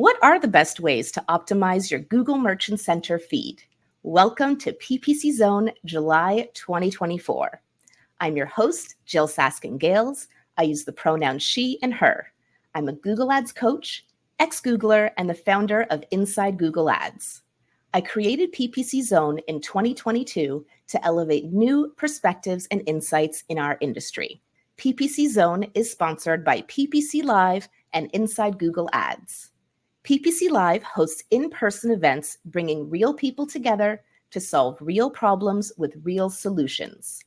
What are the best ways to optimize your Google Merchant Center feed? Welcome to PPC Zone July 2024. I'm your host, Jill Saskin-Gales. I use the pronouns she and her. I'm a Google Ads coach, ex-Googler, and the founder of Inside Google Ads. I created PPC Zone in 2022 to elevate new perspectives and insights in our industry. PPC Zone is sponsored by PPC Live and Inside Google Ads. PPC Live hosts in-person events bringing real people together to solve real problems with real solutions.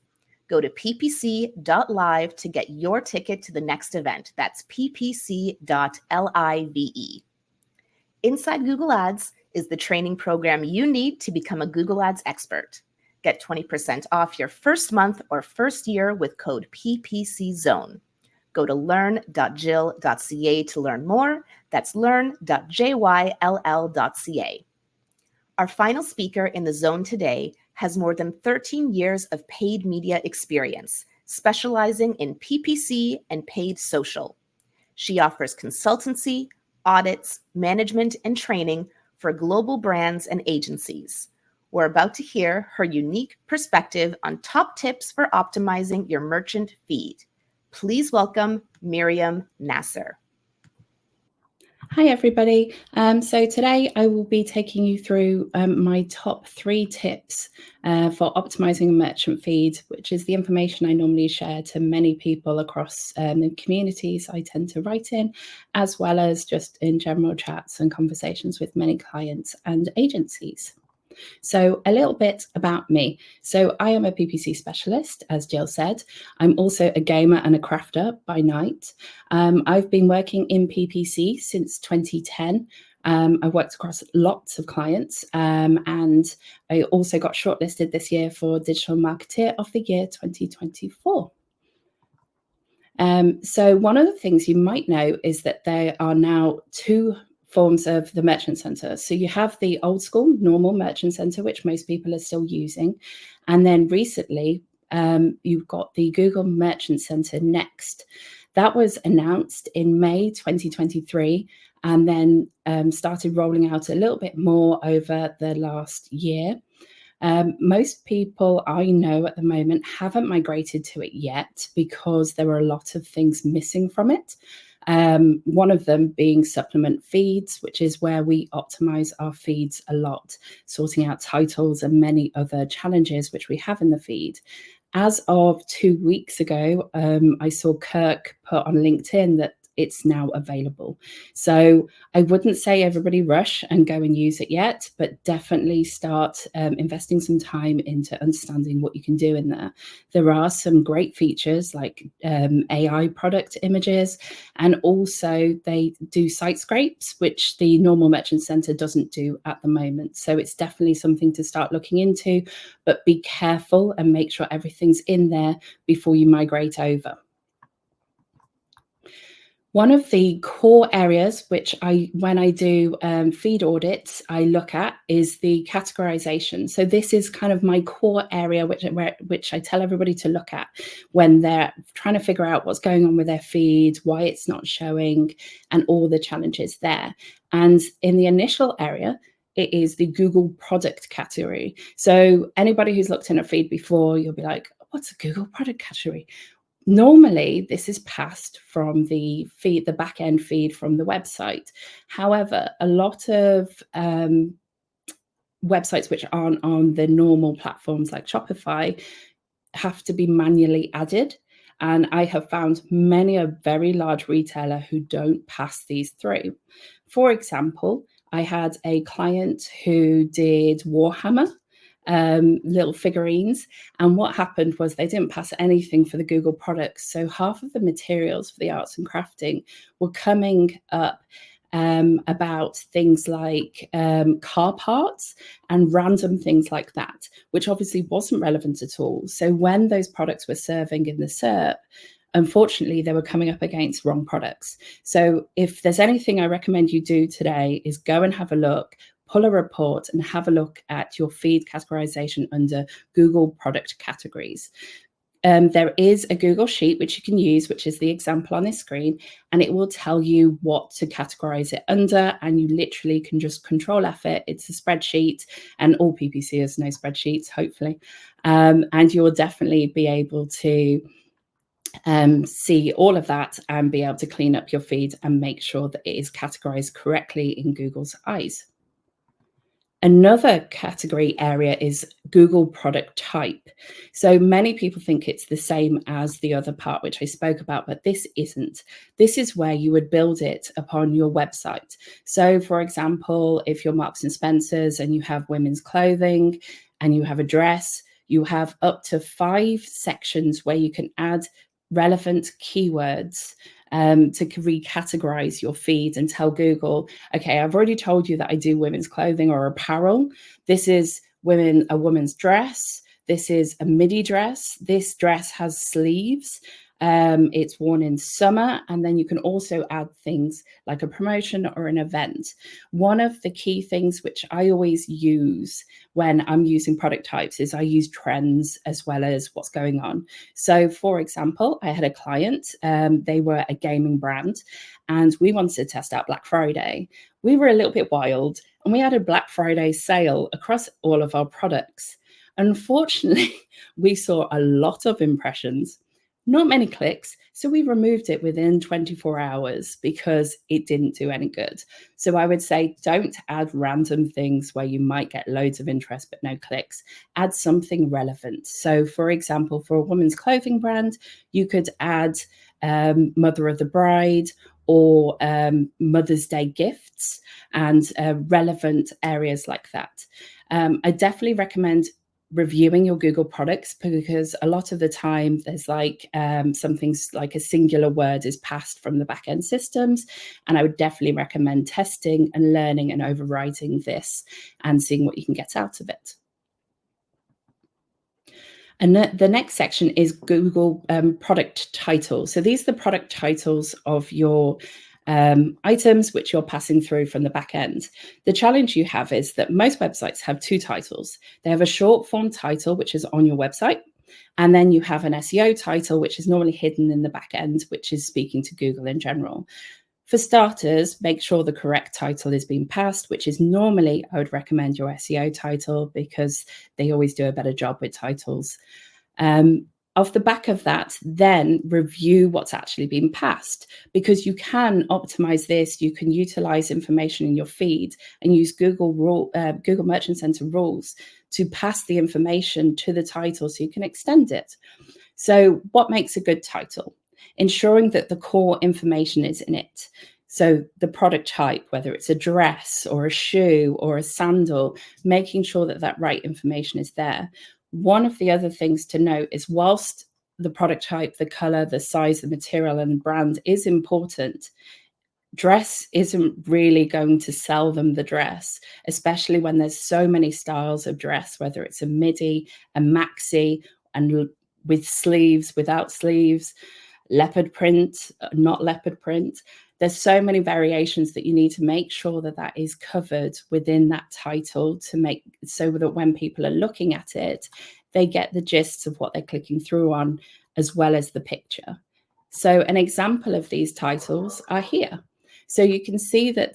Go to ppc.live to get your ticket to the next event. That's ppc.live. Inside Google Ads is the training program you need to become a Google Ads expert. Get 20% off your first month or first year with code PPCZone. Go to learn.jill.ca to learn more. That's learn.jyll.ca. Our final speaker in the zone today has more than 13 years of paid media experience, specializing in PPC and Paid Social. She offers consultancy, audits, management, and training for global brands and agencies. We're about to hear her unique perspective on top tips for optimizing your merchant feed. Please welcome Meriem Nacer. Hi, everybody. So today I will be taking you through my top 3 tips for optimizing a merchant feed, which is the information I normally share to many people across the communities I tend to write in, as well as just in general chats and conversations with many clients and agencies. So a little bit about me. So I am a PPC specialist, as Jill said. I'm also a gamer and a crafter by night. I've been working in PPC since 2010. I've worked across lots of clients, and I also got shortlisted this year for Digital Marketeer of the Year 2024. So one of the things you might know is that there are now 2 forms of the merchant center. So you have the old school normal merchant center, which most people are still using. And then recently, you've got the Google Merchant Center Next. That was announced in May 2023 and then started rolling out a little bit more over the last year. Most people I know at the moment haven't migrated to it yet because there are a lot of things missing from it. One of them being supplement feeds, which is where we optimize our feeds a lot, sorting out titles and many other challenges which we have in the feed. As of 2 weeks ago, I saw Kirk put on LinkedIn that it's now available. So I wouldn't say everybody rush and go and use it yet, but definitely start investing some time into understanding what you can do in there. There are some great features like AI product images, and also they do site scrapes, which the normal Merchant Center doesn't do at the moment. So it's definitely something to start looking into, but be careful and make sure everything's in there before you migrate over. One of the core areas which when I do feed audits, I look at is the categorization. So this is kind of my core area, which I tell everybody to look at when they're trying to figure out what's going on with their feed, why it's not showing, and all the challenges there. And in the initial area, it is the Google product category. So anybody who's looked in a feed before, you'll be like, what's a Google product category? Normally, this is passed from the feed, the back-end feed from the website. However, a lot of websites which aren't on the normal platforms like Shopify have to be manually added. And I have found many a very large retailer who don't pass these through. For example, I had a client who did Warhammer little figurines, and what happened was they didn't pass anything for the Google products. So half of the materials for the arts and crafting were coming up about things like car parts and random things like that, which obviously wasn't relevant at all. So when those products were serving in the SERP, unfortunately, they were coming up against wrong products. So if there's anything I recommend you do today is go and have a look, pull a report and have a look at your feed categorization under Google product categories. there is a Google Sheet which you can use, which is the example on this screen, and it will tell you what to categorize it under, and you literally can just Control F it. It's a spreadsheet, and all PPCers know spreadsheets, hopefully, and you will definitely be able to see all of that and be able to clean up your feed and make sure that it is categorized correctly in Google's eyes. Another category area is Google product type. So many people think it's the same as the other part, which I spoke about, but this isn't. This is where you would build it upon your website. So for example, if you're Marks and Spencer's and you have women's clothing and you have a dress, you have up to 5 sections where you can add relevant keywords to recategorize your feed and tell Google, okay, I've already told you that I do women's clothing or apparel. This is a woman's dress. This is a midi dress. This dress has sleeves. It's worn in summer. And then you can also add things like a promotion or an event. One of the key things which I always use when I'm using product types is I use trends as well as what's going on. So for example, I had a client, they were a gaming brand, and we wanted to test out Black Friday. We were a little bit wild, and we had a Black Friday sale across all of our products. Unfortunately, we saw a lot of impressions, not many clicks, so we removed it within 24 hours because it didn't do any good. So I would say don't add random things where you might get loads of interest but no clicks. Add something relevant. So for example, for a women's clothing brand, you could add Mother of the Bride or Mother's Day gifts and relevant areas like that. I definitely recommend reviewing your Google products, because a lot of the time there's like something's like a singular word is passed from the back-end systems, and I would definitely recommend testing and learning and overwriting this and seeing what you can get out of it. And the next section is Google product titles. So these are the product titles of your items which you're passing through from the back end. The challenge you have is that most websites have 2 titles. They have a short form title, which is on your website, and then you have an SEO title, which is normally hidden in the back end, which is speaking to Google in general. For starters, make sure the correct title is being passed, which is normally, I would recommend your SEO title, because they always do a better job with titles. Off the back of that, then review what's actually been passed, because you can optimize this. You can utilize information in your feed and use Google Merchant Center rules to pass the information to the title so you can extend it. So what makes a good title? Ensuring that the core information is in it. So the product type, whether it's a dress or a shoe or a sandal, making sure that that right information is there. One of the other things to note is, whilst the product type, the color, the size, the material, and the brand is important, dress isn't really going to sell them the dress, especially when there's so many styles of dress, whether it's a midi, a maxi, and with sleeves, without sleeves, leopard print, not leopard print. There's so many variations that you need to make sure that that is covered within that title, to make so that when people are looking at it, they get the gist of what they're clicking through on, as well as the picture. So an example of these titles are here. So you can see that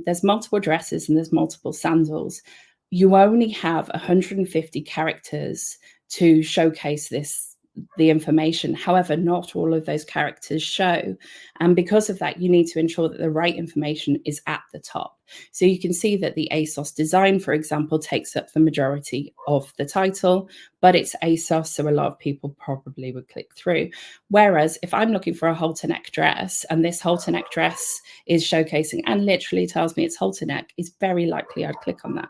there's multiple dresses and there's multiple sandals. You only have 150 characters to showcase the information. However, not all of those characters show. And because of that, you need to ensure that the right information is at the top. So you can see that the ASOS design, for example, takes up the majority of the title, but it's ASOS, so a lot of people probably would click through. Whereas if I'm looking for a halter neck dress, and this halter neck dress is showcasing and literally tells me it's halter neck, it's very likely I'd click on that.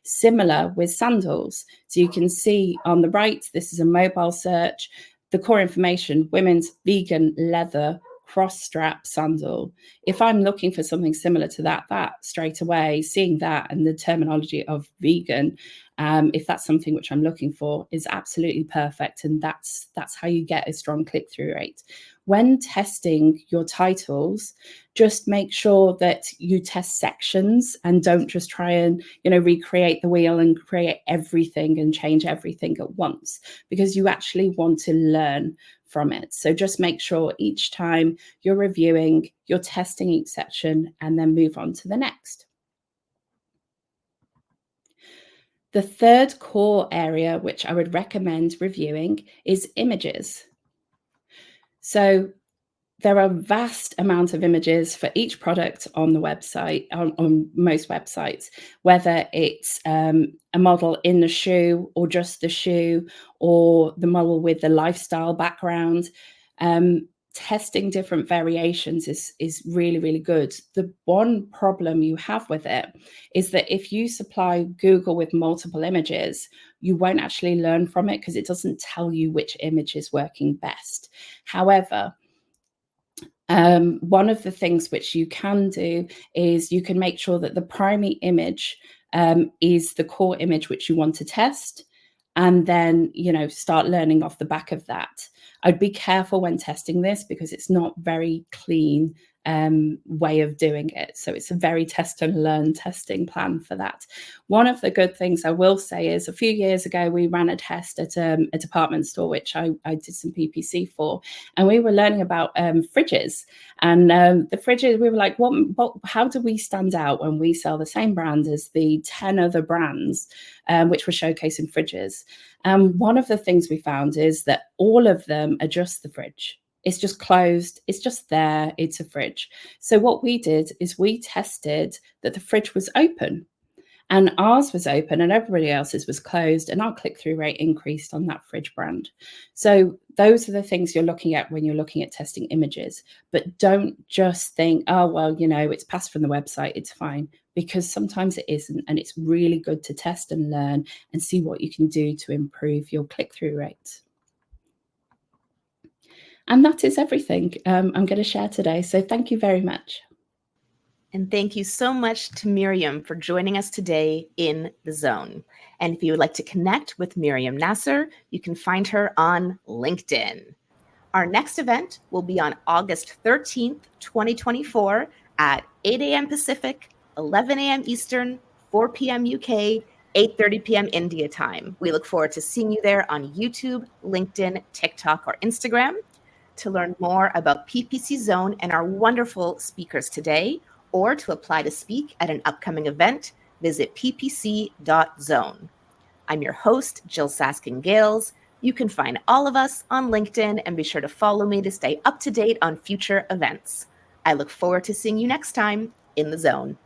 Similar with sandals. So you can see on the right, this is a mobile search. The core information, women's vegan leather cross strap sandal. If I'm looking for something similar to that straight away, seeing that and the terminology of vegan, if that's something which I'm looking for, is absolutely perfect. And that's how you get a strong click-through rate. when testing your titles, just make sure that you test sections and don't just try and, recreate the wheel and create everything and change everything at once, because you actually want to learn from it. So just make sure each time you're reviewing, you're testing each section and then move on to the next. The third core area, which I would recommend reviewing, is images. So there are a vast amount of images for each product on the website, on most websites, whether it's a model in the shoe or just the shoe, or the model with the lifestyle background. Testing different variations is really, really good. The one problem you have with it is that if you supply Google with multiple images, you won't actually learn from it because it doesn't tell you which image is working best. However, one of the things which you can do is you can make sure that the primary image is the core image which you want to test, and then, start learning off the back of that. I'd be careful when testing this because it's not very clean way of doing it. So it's a very test and learn testing plan for that. One of the good things I will say is a few years ago, we ran a test at a department store, which I did some PPC for, and we were learning about fridges. And the fridges, we were like, how do we stand out when we sell the same brand as the 10 other brands which were showcasing fridges? One of the things we found is that all of them adjust the fridge. It's just closed. It's just there. It's a fridge. So what we did is we tested that the fridge was open, and ours was open and everybody else's was closed, and our click-through rate increased on that fridge brand. So those are the things you're looking at when you're looking at testing images. But don't just think, oh, well, it's passed from the website, it's fine, because sometimes it isn't. And it's really good to test and learn and see what you can do to improve your click-through rate. And that is everything I'm going to share today. So thank you very much. And thank you so much to Meriem for joining us today in the Zone. And if you would like to connect with Meriem Nacer, you can find her on LinkedIn. Our next event will be on August 13th, 2024 at 8 a.m. Pacific, 11 a.m. Eastern, 4 p.m. UK, 8:30 p.m. India time. We look forward to seeing you there on YouTube, LinkedIn, TikTok, or Instagram. To learn more about PPC Zone and our wonderful speakers today, or to apply to speak at an upcoming event, visit ppc.zone. I'm your host, Jill Saskin-Gales. You can find all of us on LinkedIn, and be sure to follow me to stay up to date on future events. I look forward to seeing you next time in the Zone.